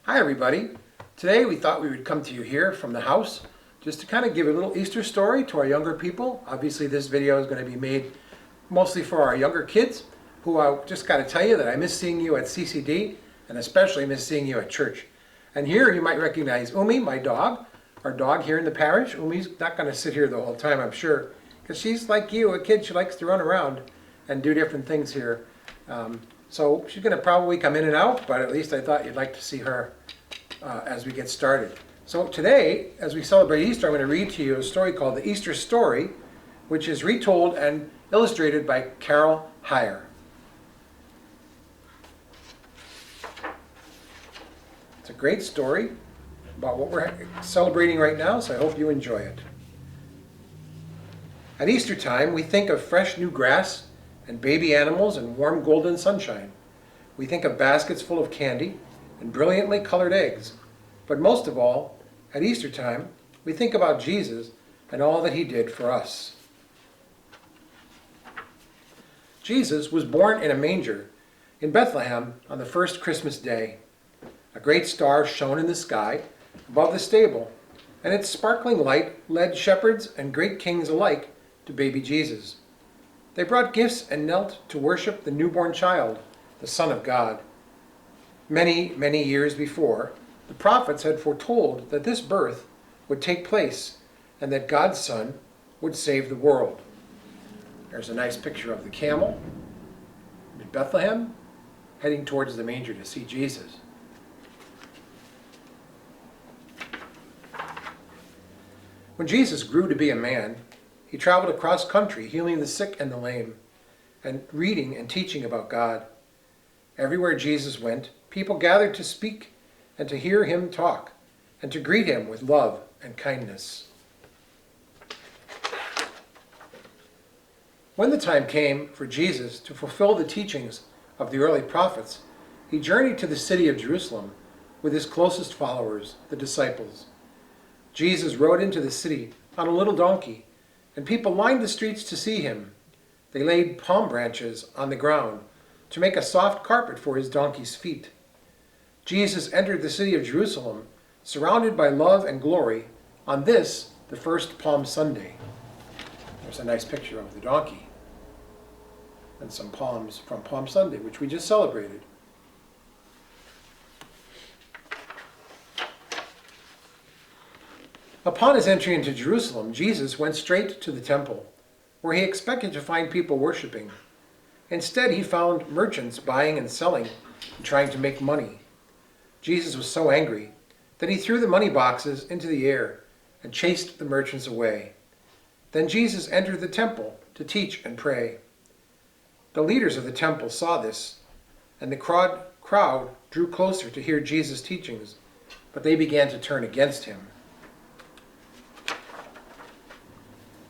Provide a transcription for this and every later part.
Hi everybody. Today we thought we would come to you here from the house just to kind of give a little Easter story to our younger people. Obviously this video is going to be made mostly for our younger kids who I just got to tell you that I miss seeing you at CCD and especially miss seeing you at church. And here you might recognize Umi, my dog, our dog here in the parish. Umi's not going to sit here the whole time, I'm sure, because she's like you, a kid. She likes to run around and do different things here. So she's going to probably come in and out, but at least I thought you'd like to see her as we get started. So today, as we celebrate Easter, I'm going to read to you a story called The Easter Story, which is retold and illustrated by Carol Heyer. It's a great story about what we're celebrating right now, so I hope you enjoy it. At Easter time, we think of fresh new grass and baby animals and warm golden sunshine. We think of baskets full of candy and brilliantly colored eggs. But most of all, at Easter time, we think about Jesus and all that he did for us. Jesus was born in a manger in Bethlehem on the first Christmas day. A great star shone in the sky above the stable, and its sparkling light led shepherds and great kings alike to baby Jesus. They brought gifts and knelt to worship the newborn child, the Son of God. Many, many years before, the prophets had foretold that this birth would take place and that God's Son would save the world. There's a nice picture of the camel in Bethlehem heading towards the manger to see Jesus. When Jesus grew to be a man, he traveled across country, healing the sick and the lame, and reading and teaching about God. Everywhere Jesus went, people gathered to speak and to hear him talk, and to greet him with love and kindness. When the time came for Jesus to fulfill the teachings of the early prophets, he journeyed to the city of Jerusalem with his closest followers, the disciples. Jesus rode into the city on a little donkey, and people lined the streets to see him. They laid palm branches on the ground to make a soft carpet for his donkey's feet. Jesus entered the city of Jerusalem, surrounded by love and glory, on this, the first Palm Sunday. There's a nice picture of the donkey and some palms from Palm Sunday, which we just celebrated. Upon his entry into Jerusalem, Jesus went straight to the temple, where he expected to find people worshiping. Instead, he found merchants buying and selling and trying to make money. Jesus was so angry that he threw the money boxes into the air and chased the merchants away. Then Jesus entered the temple to teach and pray. The leaders of the temple saw this, and the crowd drew closer to hear Jesus' teachings, but they began to turn against him.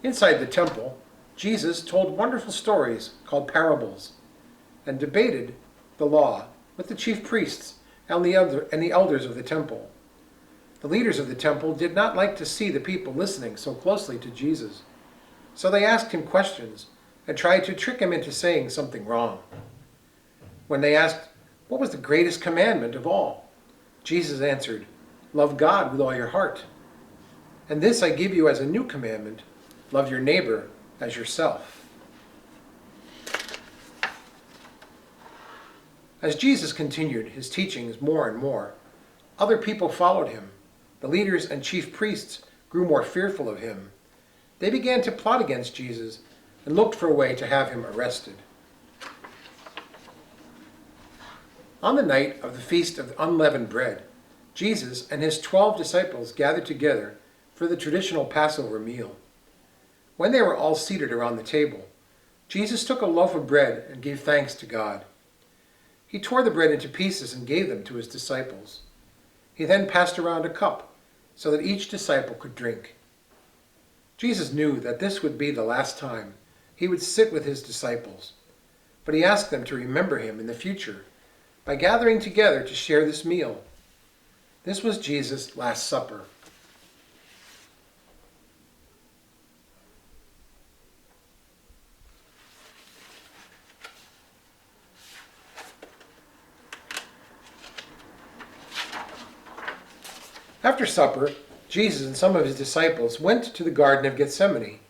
Inside the temple, Jesus told wonderful stories called parables and debated the law with the chief priests and the elders of the temple. The leaders of the temple did not like to see the people listening so closely to Jesus, so they asked him questions and tried to trick him into saying something wrong. When they asked, "What was the greatest commandment of all?" Jesus answered, "Love God with all your heart. And this I give you as a new commandment, love your neighbor as yourself." As Jesus continued his teachings more and more, other people followed him. The leaders and chief priests grew more fearful of him. They began to plot against Jesus and looked for a way to have him arrested. On the night of the Feast of Unleavened Bread, Jesus and his 12 disciples gathered together for the traditional Passover meal. When they were all seated around the table, Jesus took a loaf of bread and gave thanks to God. He tore the bread into pieces and gave them to his disciples. He then passed around a cup so that each disciple could drink. Jesus knew that this would be the last time he would sit with his disciples, but he asked them to remember him in the future by gathering together to share this meal. This was Jesus' Last Supper. After supper, Jesus and some of his disciples went to the Garden of Gethsemane,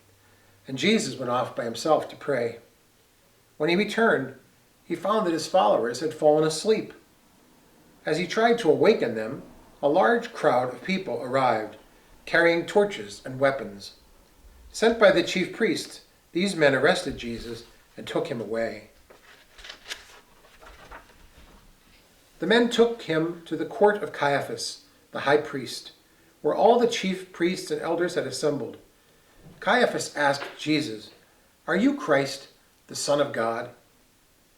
and Jesus went off by himself to pray. When he returned, he found that his followers had fallen asleep. As he tried to awaken them, a large crowd of people arrived, carrying torches and weapons. Sent by the chief priests, these men arrested Jesus and took him away. The men took him to the court of Caiaphas, the high priest, where all the chief priests and elders had assembled. Caiaphas asked Jesus, "Are you Christ, the Son of God?"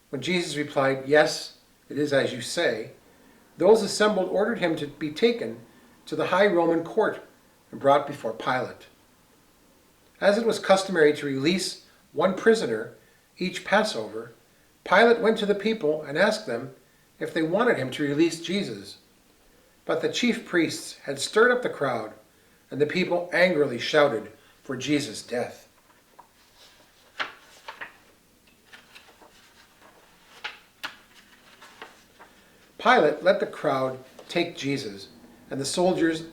When Jesus replied, "Yes, it is as you say," those assembled ordered him to be taken to the high Roman court and brought before Pilate. As it was customary to release one prisoner each Passover, Pilate went to the people and asked them if they wanted him to release Jesus. But the chief priests had stirred up the crowd, and the people angrily shouted for Jesus' death. Pilate let the crowd take Jesus, and the soldiers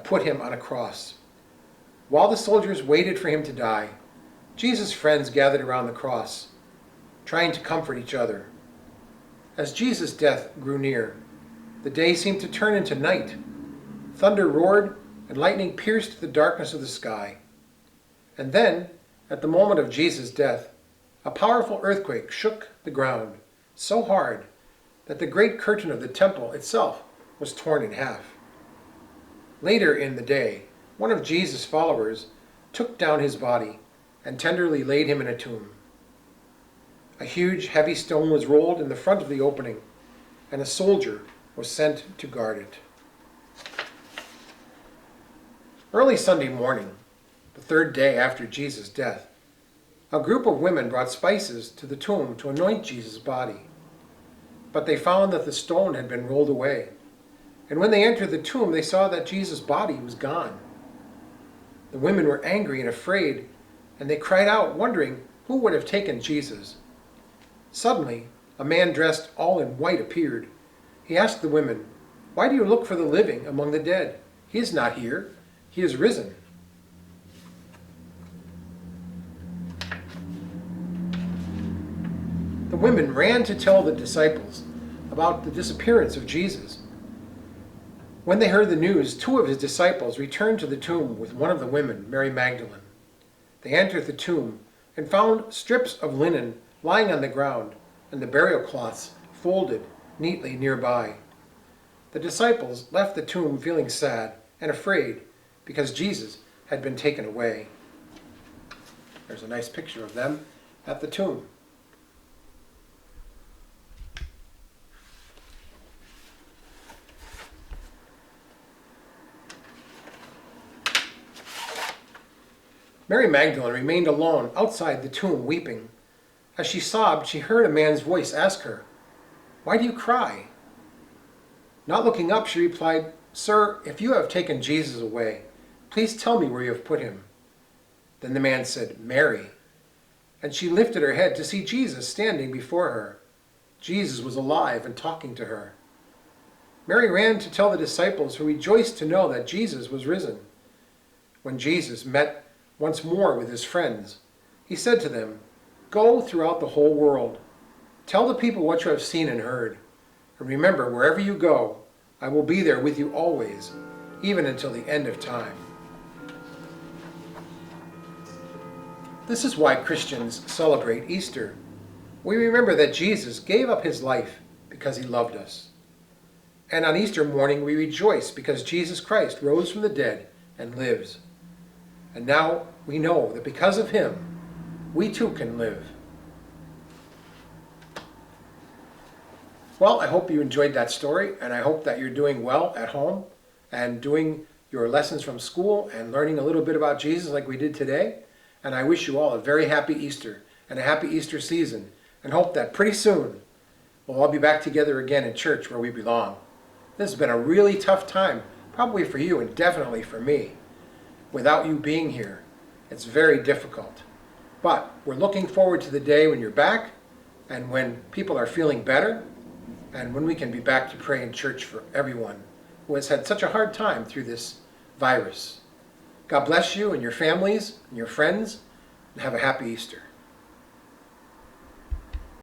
put him on a cross. While the soldiers waited for him to die, Jesus' friends gathered around the cross, trying to comfort each other. As Jesus' death grew near, the day seemed to turn into night. Thunder roared, and lightning pierced the darkness of the sky. And then, at the moment of Jesus' death, a powerful earthquake shook the ground so hard that the great curtain of the temple itself was torn in half. Later in the day, one of Jesus' followers took down his body and tenderly laid him in a tomb. A huge, heavy stone was rolled in the front of the opening, and a soldier was sent to guard it. Early Sunday morning, the third day after Jesus' death, a group of women brought spices to the tomb to anoint Jesus' body. But they found that the stone had been rolled away, and when they entered the tomb, they saw that Jesus' body was gone. The women were angry and afraid, and they cried out, wondering who would have taken Jesus. Suddenly, a man dressed all in white appeared. He asked the women, "Why do you look for the living among the dead? He is not here. He is risen." The women ran to tell the disciples about the disappearance of Jesus. When they heard the news, two of his disciples returned to the tomb with one of the women, Mary Magdalene. They entered the tomb and found strips of linen lying on the ground and the burial cloths folded neatly nearby. The disciples left the tomb feeling sad and afraid because Jesus had been taken away. There's a nice picture of them at the tomb. Mary Magdalene remained alone outside the tomb weeping. As she sobbed, she heard a man's voice ask her, "Why do you cry?" Not looking up, she replied, "Sir, if you have taken Jesus away, please tell me where you have put him." Then the man said, "Mary." And she lifted her head to see Jesus standing before her. Jesus was alive and talking to her. Mary ran to tell the disciples, who rejoiced to know that Jesus was risen. When Jesus met once more with his friends, he said to them, "Go throughout the whole world. Tell the people what you have seen and heard. And remember, wherever you go, I will be there with you always, even until the end of time." This is why Christians celebrate Easter. We remember that Jesus gave up his life because he loved us. And on Easter morning, we rejoice because Jesus Christ rose from the dead and lives. And now we know that because of him, we too can live. Well, I hope you enjoyed that story, and I hope that you're doing well at home and doing your lessons from school and learning a little bit about Jesus like we did today. And I wish you all a very happy Easter and a happy Easter season, and hope that pretty soon we'll all be back together again in church where we belong. This has been a really tough time, probably for you and definitely for me. Without you being here, it's very difficult. But we're looking forward to the day when you're back and when people are feeling better and when we can be back to pray in church for everyone. who has had such a hard time through this virus. God bless you and your families and your friends, and have a happy Easter.